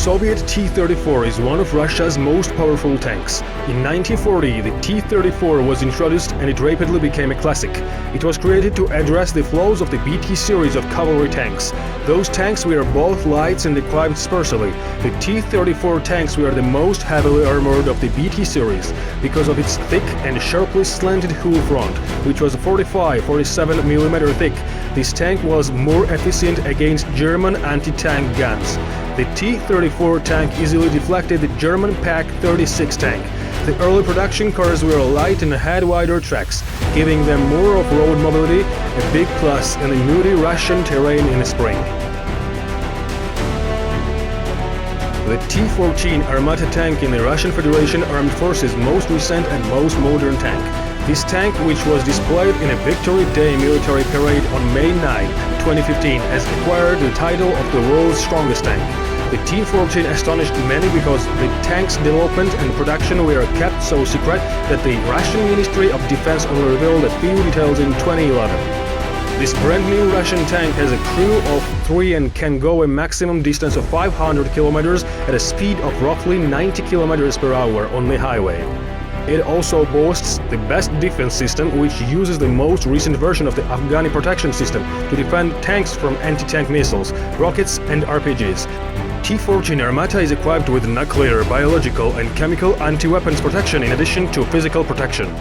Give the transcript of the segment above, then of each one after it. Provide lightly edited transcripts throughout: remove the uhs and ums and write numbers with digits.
Soviet T-34 is one of Russia's most powerful tanks. In 1940, the T-34 was introduced and it rapidly became a classic. It was created to address the flaws of the BT series of cavalry tanks. Those tanks were both light and equipped sparsely. The T-34 tanks were the most heavily armored of the BT series because of its thick and sharply slanted hull front, which was 45-47 mm thick. This tank was more efficient against German anti-tank guns. The T-34 tank easily deflected the German Pak-36 tank. The early production cars were light and had wider tracks, giving them more off-road mobility, a big plus in the muddy Russian terrain in the spring. The T-14 Armata tank in the Russian Federation Armed Forces' most recent and most modern tank. This tank, which was displayed in a Victory Day military parade on May 9, 2015, has acquired the title of the world's strongest tank. The T-14 astonished many because the tank's development and production were kept so secret that the Russian Ministry of Defense only revealed a few details in 2011. This brand new Russian tank has a crew of 3 and can go a maximum distance of 500 kilometers at a speed of roughly 90 kilometers per hour on the highway. It also boasts the best defense system, which uses the most recent version of the Afghani protection system to defend tanks from anti-tank missiles, rockets and RPGs. T-14 Armata is equipped with nuclear, biological and chemical anti-weapons protection in addition to physical protection.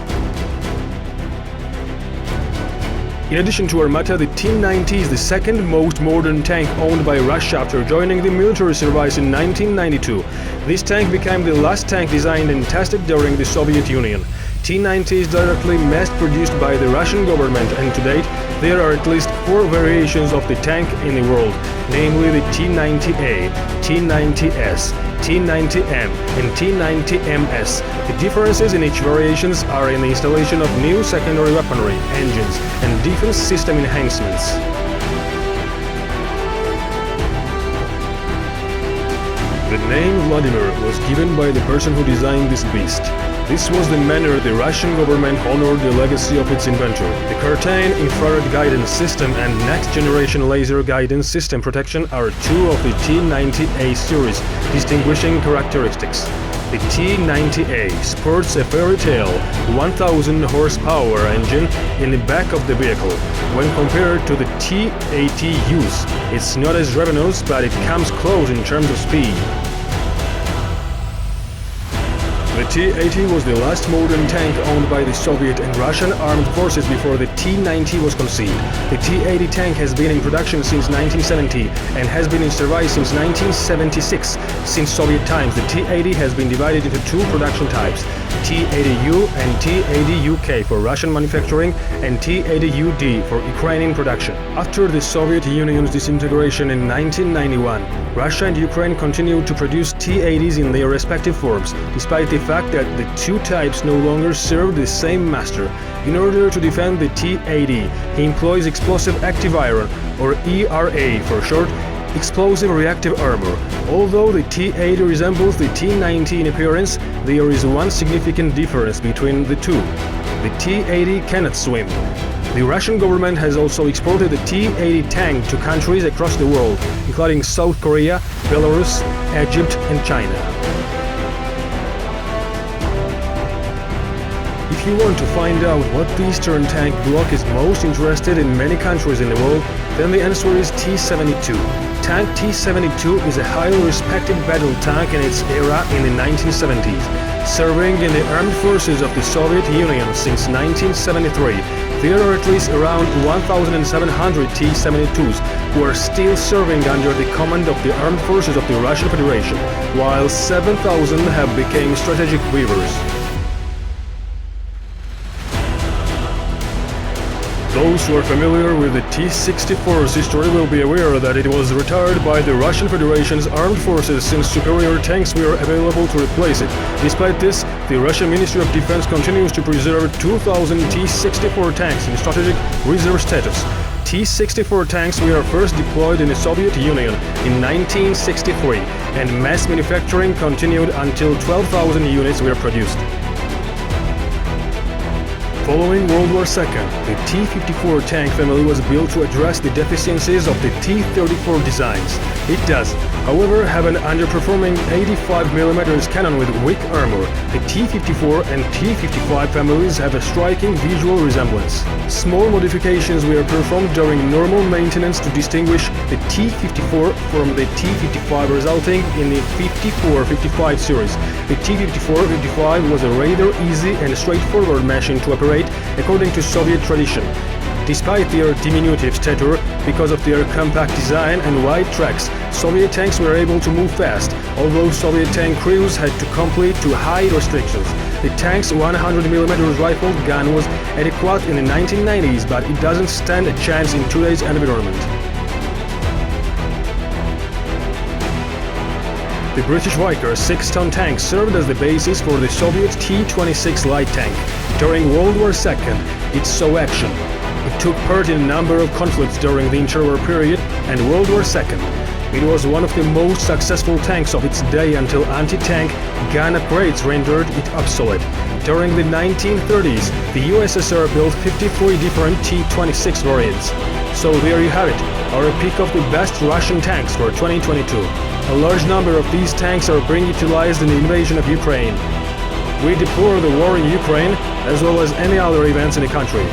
In addition to Armata, the T-90 is the second most modern tank owned by Russia after joining the military service in 1992. This tank became the last tank designed and tested during the Soviet Union. T-90 is directly mass-produced by the Russian government, and to date there are at least 4 variations of the tank in the world, namely the T-90A, T-90S, T-90M and T-90MS. The differences in each variations are in the installation of new secondary weaponry, engines and defense system enhancements. The name Vladimir was given by the person who designed this beast. This was the manner the Russian government honored the legacy of its inventor. The curtain infrared guidance system and next-generation laser guidance system protection are 2 of the T-90A series distinguishing characteristics. The T-90A sports a fairy tale 1000 horsepower engine in the back of the vehicle. When compared to the T-80Us, it's not as revenuous, but it comes close in terms of speed. The T-80 was the last modern tank owned by the Soviet and Russian armed forces before the T-90 was conceived. The T-80 tank has been in production since 1970 and has been in service since 1976. Since Soviet times, the T-80 has been divided into 2 production types, T-80U and T-80UK for Russian manufacturing and T-80UD for Ukrainian production. After the Soviet Union's disintegration in 1991, Russia and Ukraine continued to produce T-80s in their respective forms, despite the fact that the 2 types no longer served the same master. In order to defend the T-80, he employs explosive active iron, or ERA for short, explosive reactive armor. Although the T-80 resembles the T-90 in appearance, there is one significant difference between the 2. The T-80 cannot swim. The Russian government has also exported the T-80 tank to countries across the world, including South Korea, Belarus, Egypt and China. If you want to find out what the Eastern Tank Bloc is most interested in many countries in the world, then the answer is T-72. Tank T-72 is a highly respected battle tank in its era in the 1970s. Serving in the armed forces of the Soviet Union since 1973, there are at least around 1,700 T-72s who are still serving under the command of the armed forces of the Russian Federation, while 7,000 have become strategic weavers. Those who are familiar with the T-64's history will be aware that it was retired by the Russian Federation's armed forces since superior tanks were available to replace it. Despite this, the Russian Ministry of Defense continues to preserve 2,000 T-64 tanks in strategic reserve status. T-64 tanks were first deployed in the Soviet Union in 1963, and mass manufacturing continued until 12,000 units were produced. Following World War II, the T-54 tank family was built to address the deficiencies of the T-34 designs. It does. however, have an underperforming 85mm cannon with weak armor. The T-54 and T-55 families have a striking visual resemblance. Small modifications were performed during normal maintenance to distinguish the T-54 from the T-55, resulting in the 54-55 series. The T-54-55 was a rather easy and straightforward machine to operate according to Soviet tradition. Despite their diminutive stature, because of their compact design and wide tracks, Soviet tanks were able to move fast, although Soviet tank crews had to comply to high restrictions. The tank's 100mm rifled gun was adequate in the 1990s, but it doesn't stand a chance in today's environment. The British Vickers 6-ton tank served as the basis for the Soviet T-26 light tank. During World War II, it saw action. It took part in a number of conflicts during the interwar period and World War II. It was one of the most successful tanks of its day until anti-tank gun upgrades rendered it obsolete. During the 1930s, the USSR built 53 different T-26 variants. So there you have it, our pick of the best Russian tanks for 2022. A large number of these tanks are being utilized in the invasion of Ukraine. We deplore the war in Ukraine as well as any other events in the country.